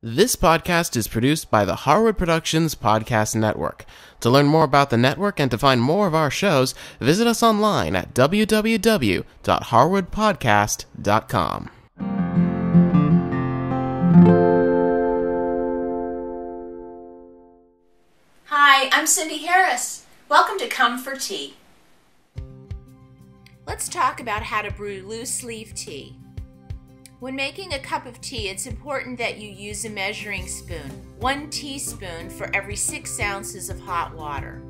This podcast is produced by the Harwood Productions Podcast Network. To learn more about the network and to find more of our shows, visit us online at www.harwoodpodcast.com. Hi, I'm Cindy Harris. Welcome to Come for Tea. Let's talk about how to brew loose leaf tea. When making a cup of tea, it's important that you use a measuring spoon, 1 teaspoon for every 6 ounces of hot water.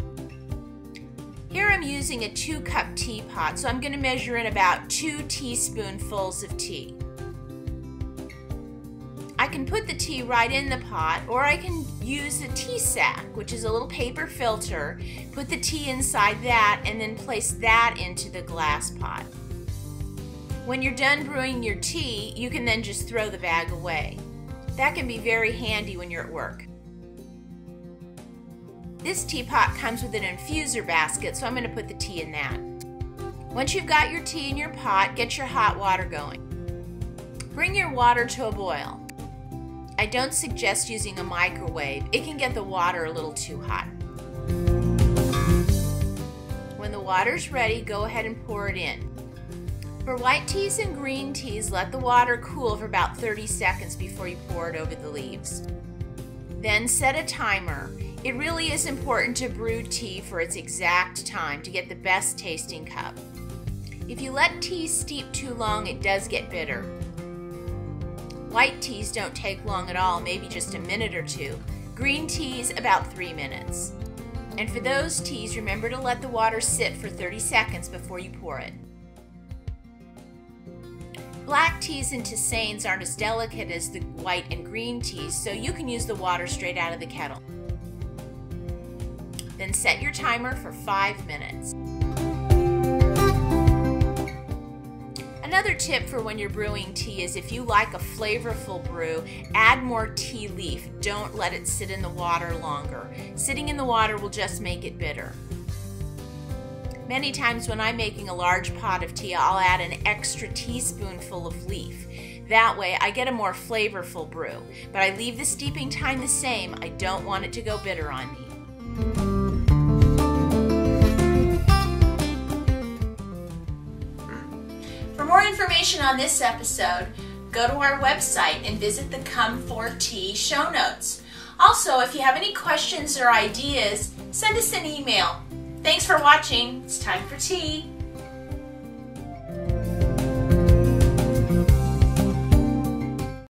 Here I'm using a 2-cup teapot, so I'm going to measure in about 2 teaspoonfuls of tea. I can put the tea right in the pot, or I can use a tea sack, which is a little paper filter, put the tea inside that, and then place that into the glass pot. When you're done brewing your tea, you can then just throw the bag away. That can be very handy when you're at work. This teapot comes with an infuser basket, so I'm going to put the tea in that. Once you've got your tea in your pot, get your hot water going. Bring your water to a boil. I don't suggest using a microwave. It can get the water a little too hot. When the water's ready, go ahead and pour it in. For white teas and green teas, let the water cool for about 30 seconds before you pour it over the leaves. Then set a timer. It really is important to brew tea for its exact time to get the best tasting cup. If you let tea steep too long, it does get bitter. White teas don't take long at all, maybe just a minute or 2. Green teas, about 3 minutes. And for those teas, remember to let the water sit for 30 seconds before you pour it. Black teas and tisanes aren't as delicate as the white and green teas, so you can use the water straight out of the kettle. Then set your timer for 5 minutes. Another tip for when you're brewing tea is if you like a flavorful brew, add more tea leaf. Don't let it sit in the water longer. Sitting in the water will just make it bitter. Many times when I'm making a large pot of tea, I'll add an extra teaspoonful of leaf. That way I get a more flavorful brew, but I leave the steeping time the same. I don't want it to go bitter on me. For more information on this episode, go to our website and visit the Come for Tea show notes. Also, if you have any questions or ideas, send us an email. Thanks for watching. It's time for tea.